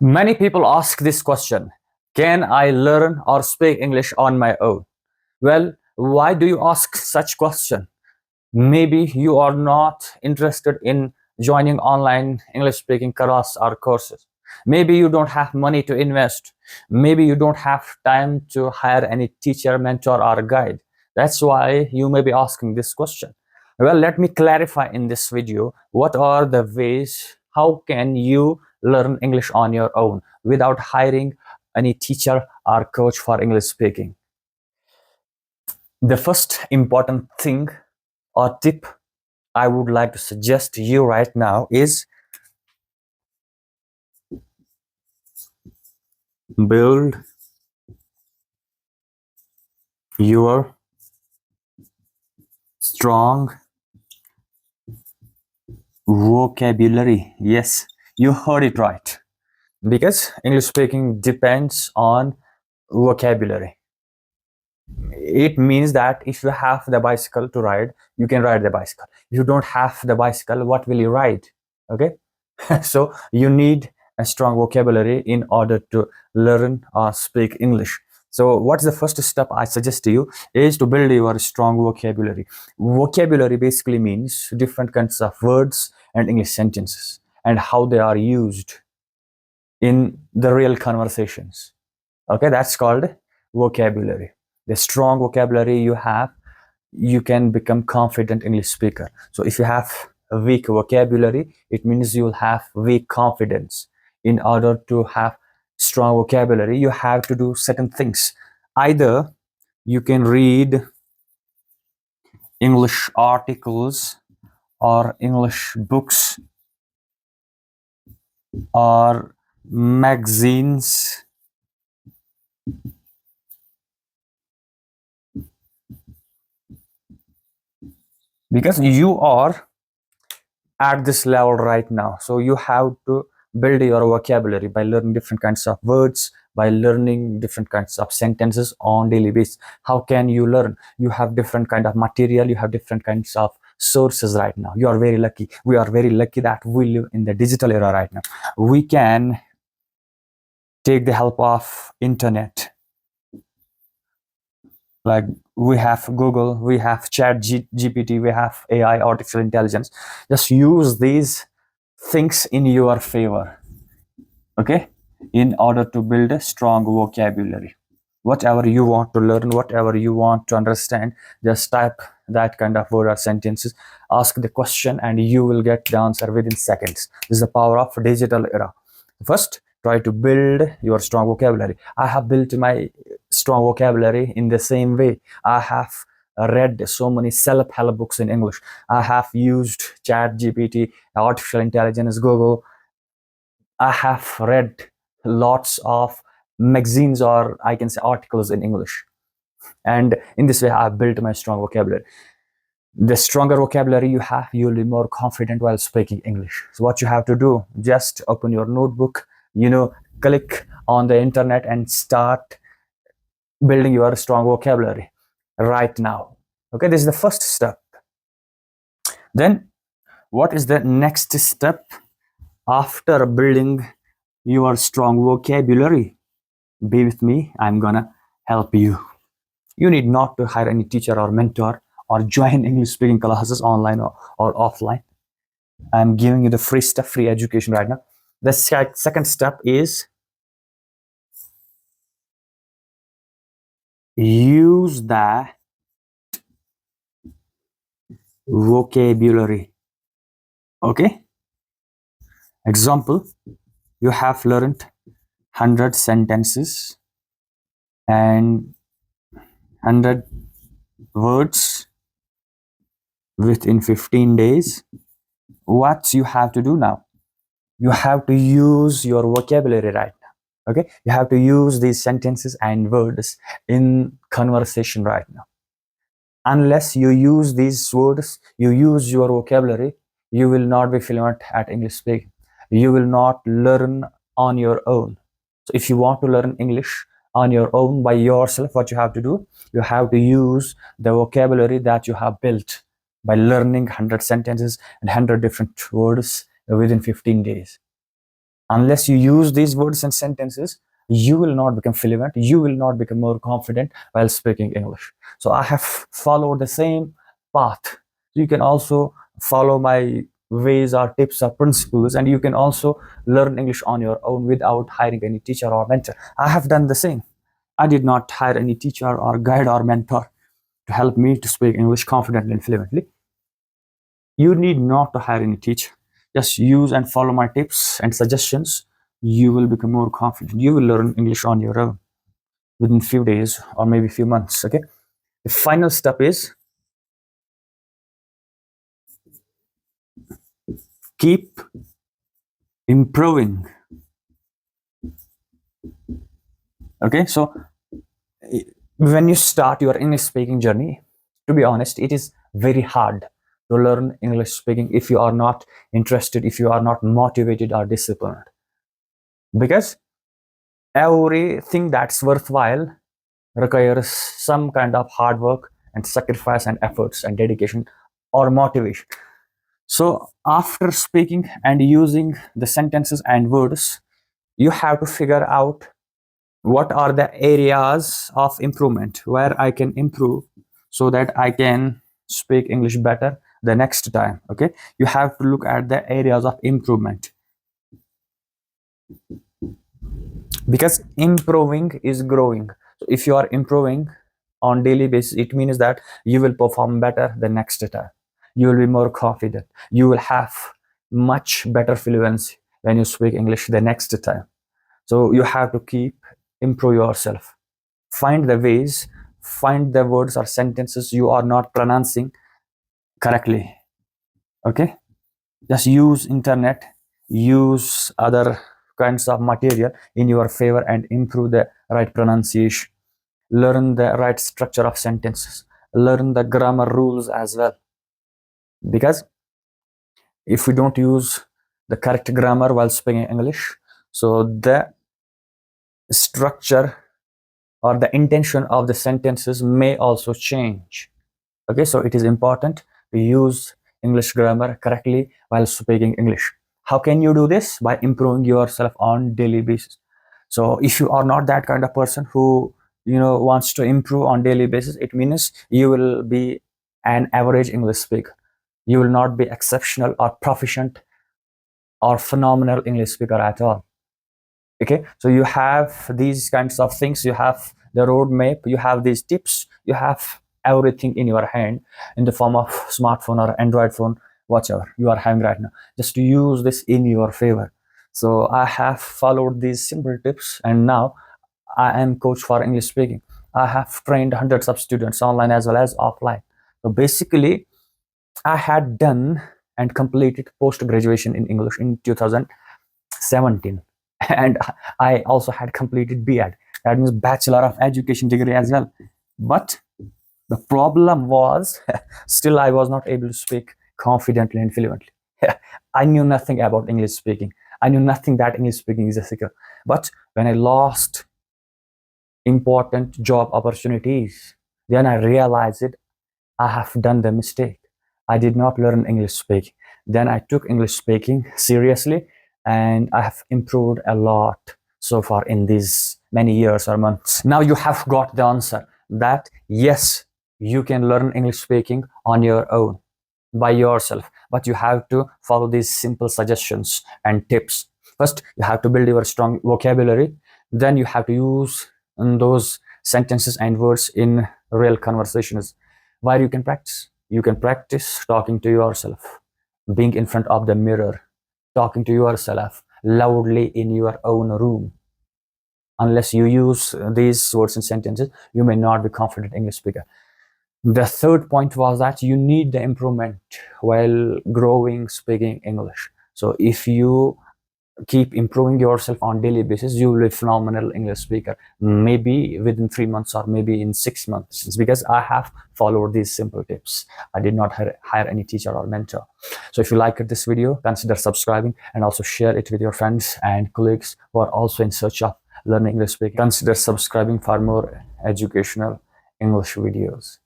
Many people ask this question: can I learn or speak English on my own? Well, why do you ask such question? Maybe you are not interested in joining online English speaking class or courses. Maybe you don't have money to invest. Maybe you don't have time to hire any teacher, mentor, or guide. That's why you may be asking this question. Well, let me clarify in this video what are the ways how can you learn English on your own without hiring any teacher or coach for English speaking. The first important thing or tip I would like to suggest to you right now is build your strong vocabulary. Yes, you heard it right. Because English speaking depends on vocabulary. It means that if you have the bicycle to ride, you can ride the bicycle. If you don't have the bicycle, what will you ride? Okay. So you need a strong vocabulary in order to learn or speak English. So what's the first step I suggest to you is to build your strong vocabulary. Vocabulary basically means different kinds of words and English sentences and how they are used in the real conversations. Okay, that's called vocabulary. The strong vocabulary you have, you can become confident English speaker. So if you have a weak vocabulary, it means you'll have weak confidence. In order to have strong vocabulary, you have to do certain things. Either you can read English articles or English books or magazines, because you are at this level right now. So you have to build your vocabulary by learning different kinds of words, by learning different kinds of sentences on daily basis. How can you learn? You have different kind of material, you have different kinds of sources right now. You are very lucky. We are very lucky that we live in the digital era right now. We can take the help of internet. Like we have Google, we have GPT, we have AI, artificial intelligence. Just use these things in your favor, okay, in order to build a strong vocabulary. Whatever you want to learn, whatever you want to understand, just type that kind of word or sentences, ask the question, and you will get the answer within seconds. This is the power of digital era. First, try to build your strong vocabulary. I have built my strong vocabulary in the same way. I have read so many self-help books in English. I have used chat GPT, artificial intelligence, Google. I have read lots of magazines, or I can say articles in English. And in this way, I've built my strong vocabulary. The stronger vocabulary you have, you'll be more confident while speaking English. So what you have to do, just open your notebook, click on the internet and start building your strong vocabulary right now. Okay, this is the first step. Then what is the next step after building your strong vocabulary? Be with me, I'm gonna help you. You need not to hire any teacher or mentor or join English speaking classes online or offline. I'm giving you the free stuff, free education right now. The second step is use the vocabulary. Okay? Example, you have learned 100 sentences and 100 words within 15 days. What you have to do now? You have to use your vocabulary right now. Okay? You have to use these sentences and words in conversation right now. Unless you use these words, you use your vocabulary, you will not be fluent at English speaking. You will not learn on your own. So if you want to learn English on your own by yourself, what you have to do, you have to use the vocabulary that you have built by learning 100 sentences and 100 different words within 15 days. Unless you use these words and sentences, you will not become fluent, you will not become more confident while speaking English. So I have followed the same path. You can also follow my ways or tips or principles, and you can also learn English on your own without hiring any teacher or mentor. I have done the same. I did not hire any teacher or guide or mentor to help me to speak English confidently and fluently. You need not to hire any teacher. Just use and follow my tips and suggestions. You will become more confident. You will learn English on your own within few days or maybe few months. Okay. The final step is keep improving. Okay. So when you start your English speaking journey, to be honest, it is very hard to learn English speaking if you are not interested, if you are not motivated or disciplined. Because everything that's worthwhile requires some kind of hard work and sacrifice and efforts and dedication or motivation. So after speaking and using the sentences and words, you have to figure out what are the areas of improvement where I can improve so that I can speak English better the next time. Okay, you have to look at the areas of improvement, because improving is growing. So if you are improving on daily basis, it means that you will perform better the next time. You will be more confident. You will have much better fluency when you speak English the next time. So you have to keep improve yourself. Find the ways, find the words or sentences you are not pronouncing correctly. Okay, just use internet, use other kinds of material in your favor and improve the right pronunciation. Learn the right structure of sentences, learn the grammar rules as well. Because if we don't use the correct grammar while speaking English, so the structure or the intention of the sentences may also change. Okay, so it is important to use English grammar correctly while speaking English. How can you do this? By improving yourself on daily basis. So if you are not that kind of person who wants to improve on daily basis, it means you will be an average English speaker. You will not be exceptional or proficient or phenomenal English speaker at all. Okay, so you have these kinds of things, you have the roadmap, you have these tips, you have everything in your hand in the form of smartphone or Android phone, whatever you are having right now. Just to use this in your favor. So I have followed these simple tips, and now I am coach for English speaking. I have trained hundreds of students online as well as offline. So basically, I had done and completed post graduation in English in 2017, and I also had completed B.Ed. That means Bachelor of Education degree as well. But the problem was, still I was not able to speak confidently and fluently. I knew nothing about English speaking. I knew nothing that English speaking is a skill. But when I lost important job opportunities, then I realized it. I have done the mistake. I did not learn English speaking. Then I took English speaking seriously, and I have improved a lot so far in these many years or months. Now you have got the answer that yes, you can learn English speaking on your own by yourself, but you have to follow these simple suggestions and tips. First, you have to build your strong vocabulary. Then you have to use those sentences and words in real conversations where you can practice. You can practice talking to yourself, being in front of the mirror, talking to yourself loudly in your own room. Unless you use these words and sentences, you may not be confident English speaker. The third point was that you need the improvement while growing speaking English. So if you keep improving yourself on daily basis, you will be a phenomenal English speaker, maybe within 3 months or maybe in 6 months. It's because I have followed these simple tips. I did not hire any teacher or mentor. So if you liked this video, consider subscribing and also share it with your friends and colleagues who are also in search of learning English speaking. Consider subscribing for more educational English videos.